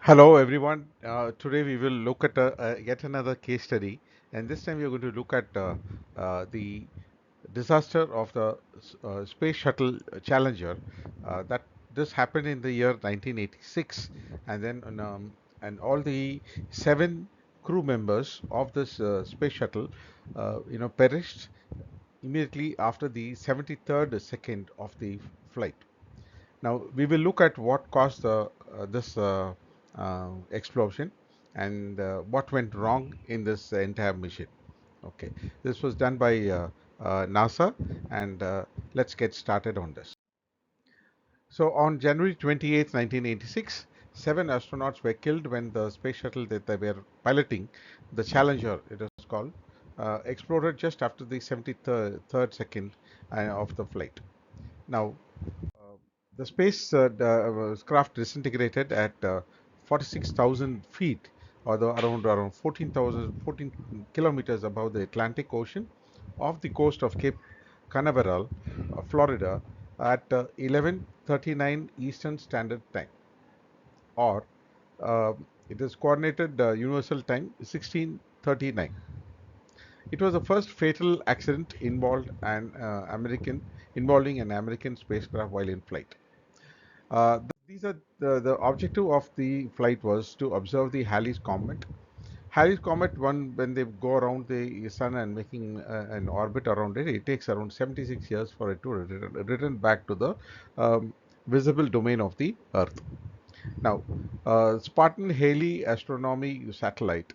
Hello everyone. Today we will look at yet another case study, and this time we are going to look at the disaster of the space shuttle Challenger. That this happened in the year 1986, and then and all the seven crew members of this space shuttle, perished immediately after the 73rd second of the flight. Now we will look at what caused this explosion and what went wrong in this entire mission. Okay, this was done by NASA, and let's get started on this. So on January 28th, 1986, seven astronauts were killed when the space shuttle that they were piloting, the Challenger, it was called, exploded just after the 73rd second of the flight. Now, uh, the space craft disintegrated at 46,000 feet, or around 14 kilometers above the Atlantic Ocean, off the coast of Cape Canaveral, Florida, at 11:39 Eastern Standard Time, or uh, it is coordinated Universal Time 16:39. It was the first fatal accident involving an American spacecraft while in flight. These are the objective of the flight was to observe the Halley's Comet. Halley's Comet, when they go around the sun and making an orbit around it, it takes around 76 years for it to return back to the um, visible domain of the Earth. Now, Spartan Halley astronomy satellite,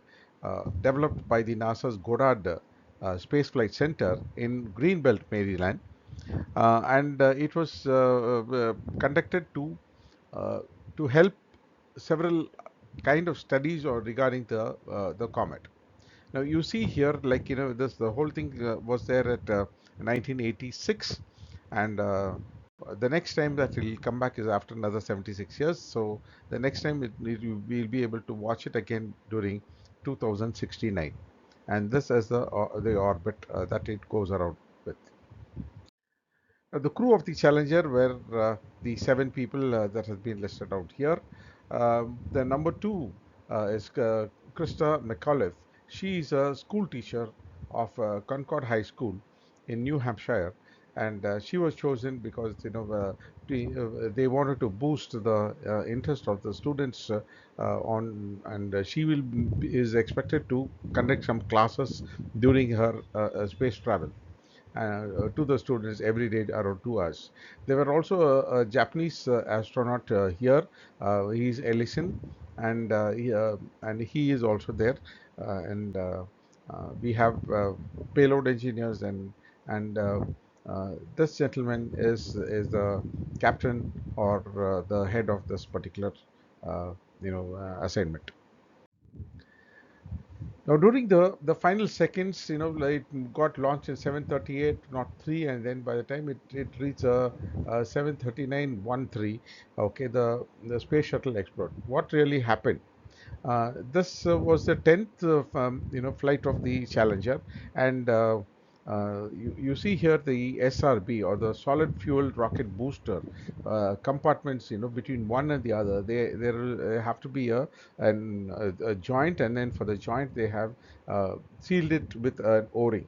developed by the NASA's Goddard Spaceflight Center in Greenbelt, Maryland, and it was conducted uh, to help several kind of studies or regarding the comet. Now you see here, like this the whole thing was there at 1986, and the next time that it will come back is after another 76 years. So the next time we'll be able to watch it again during 2069, and this is the orbit that it goes around with. The crew of the Challenger were the seven people that has been listed out here. The number two is Krista McAuliffe. She is a school teacher of Concord High School in New Hampshire, and she was chosen because they wanted to boost the interest of the students on, and she is expected to conduct some classes during her space travel to the students every day around 2 hours. There were also a Japanese astronaut here. He's Ellison, and he is also there. And We have payload engineers, and this gentleman is the captain or the head of this particular assignment. Now, during the final seconds, like it got launched in 7:38, not 3, and then by the time it reached 7:39:13, okay, the space shuttle exploded. What really happened? This was the 10th flight of the Challenger, and you see here the SRB, or the solid fuel rocket booster compartments. Between one and the other, there will have to be a joint, and then for the joint they have sealed it with an O-ring.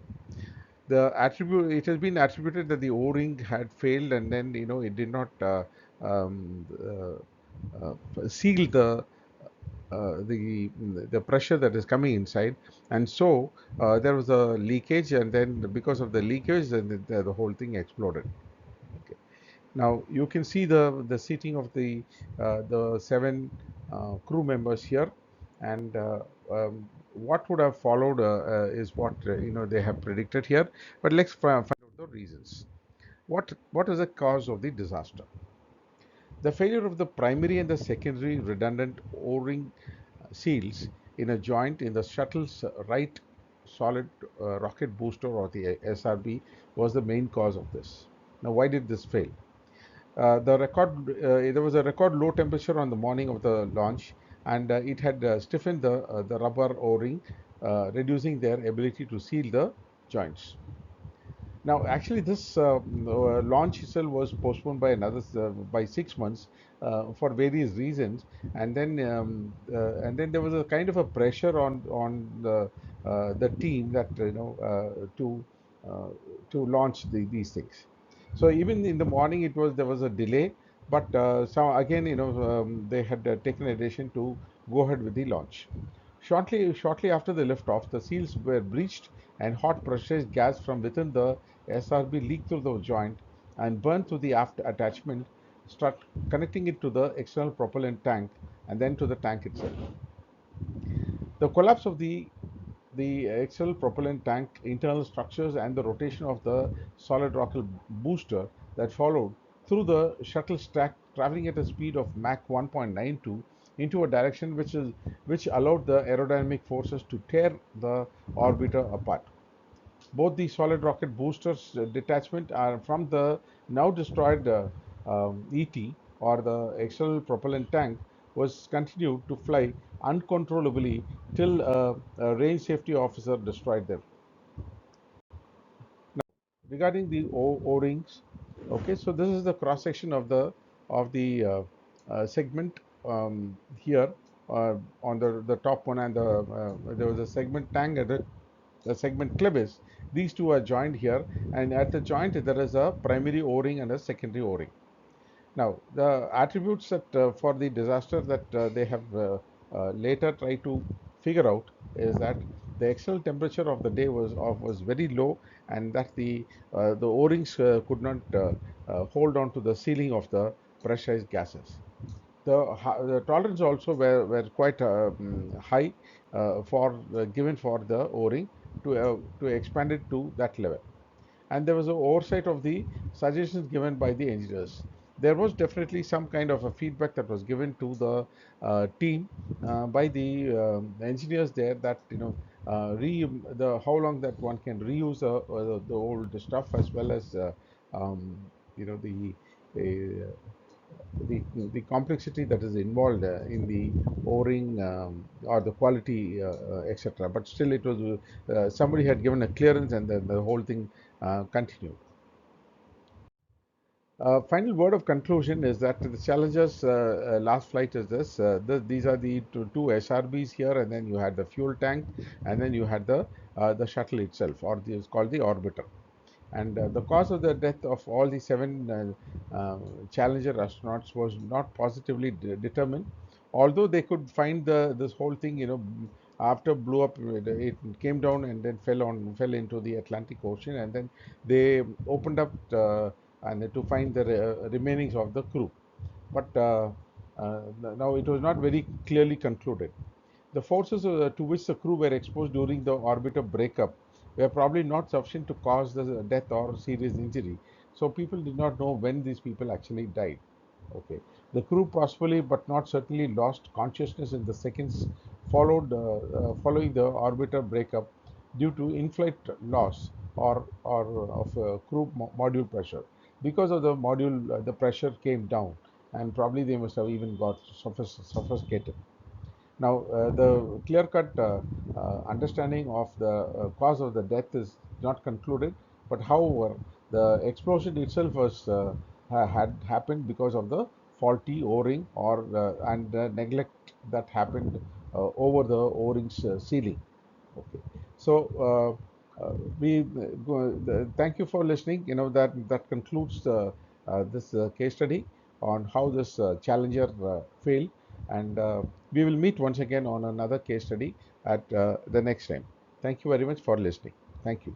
It has been attributed that the O-ring had failed, and then it did not um, seal the pressure that is coming inside, and so there was a leakage, and then because of the leakage, then the whole thing exploded. Okay. Now you can see the seating of the seven crew members here, and what would have followed is what they have predicted here. But let's find out the reasons. What is the cause of the disaster? The failure of the primary and the secondary redundant O-ring seals in a joint in the shuttle's right solid rocket booster, or the SRB, was the main cause of this. Now, why did this fail? There was a record low temperature on the morning of the launch, and it had stiffened the rubber O-ring, reducing their ability to seal the joints. Now, actually, this launch itself was postponed by 6 months for various reasons, and then there was a kind of a pressure on the team that uh, to launch these things. So even in the morning, there was a delay, but so again, they had taken a decision to go ahead with the launch. Shortly after the liftoff, the seals were breached, and hot pressurized gas from within the SRB leaked through the joint and burned through the aft attachment, struck, connecting it to the external propellant tank and then to the tank itself. The collapse of the external propellant tank internal structures and the rotation of the solid rocket booster that followed through the shuttle stack traveling at a speed of Mach 1.92 into a direction which allowed the aerodynamic forces to tear the orbiter apart. Both the solid rocket boosters detachment are from the now destroyed ET, or the external propellant tank, was continued to fly uncontrollably till a range safety officer destroyed them. Regarding the O-rings, okay, so this is the cross section of the segment here on the top one, and there was a segment tang at the segment clevis. These two are joined here, and at the joint there is a primary O-ring and a secondary O-ring. Now, the attributes that for the disaster that they have later tried to figure out is that the external temperature of the day was very low, and that the O-rings could not hold on to the ceiling of the pressurized gases. The tolerance also were quite high for given for the O-ring to expand it to that level, and there was an oversight of the suggestions given by the engineers. There was definitely some kind of a feedback that was given to the team by the engineers there, that the how long that one can reuse the old stuff, as well as um, you know the complexity that is involved in the O-ring or the quality, etc. But still, it was somebody had given a clearance, and then the whole thing continued. Final word of conclusion is that the Challenger's last flight is this. These are the two SRBs here, and then you had the fuel tank, and then you had the shuttle itself, or it's called the orbiter. And the cause of the death of all the seven Challenger astronauts was not positively determined, although they could find this whole thing, after blew up, it came down and then fell into the Atlantic Ocean, and then they opened up and to find the remainings of the crew. But now it was not very clearly concluded. The forces to which the crew were exposed during the orbiter breakup were probably not sufficient to cause the death or serious injury. So people did not know when these people actually died. Okay, the crew possibly, but not certainly, lost consciousness in the seconds following the orbiter breakup due to in-flight loss or of crew module pressure. Because of the module, the pressure came down, and probably they must have even got suffocated. Now, the clear-cut understanding of the cause of the death is not concluded, but however, the explosion itself had happened because of the faulty O-ring or and neglect that happened over the O-ring's sealing. Okay, so we thank you for listening. That concludes this case study on how this Challenger failed, and we will meet once again on another case study at the next time. Thank you very much for listening. Thank you.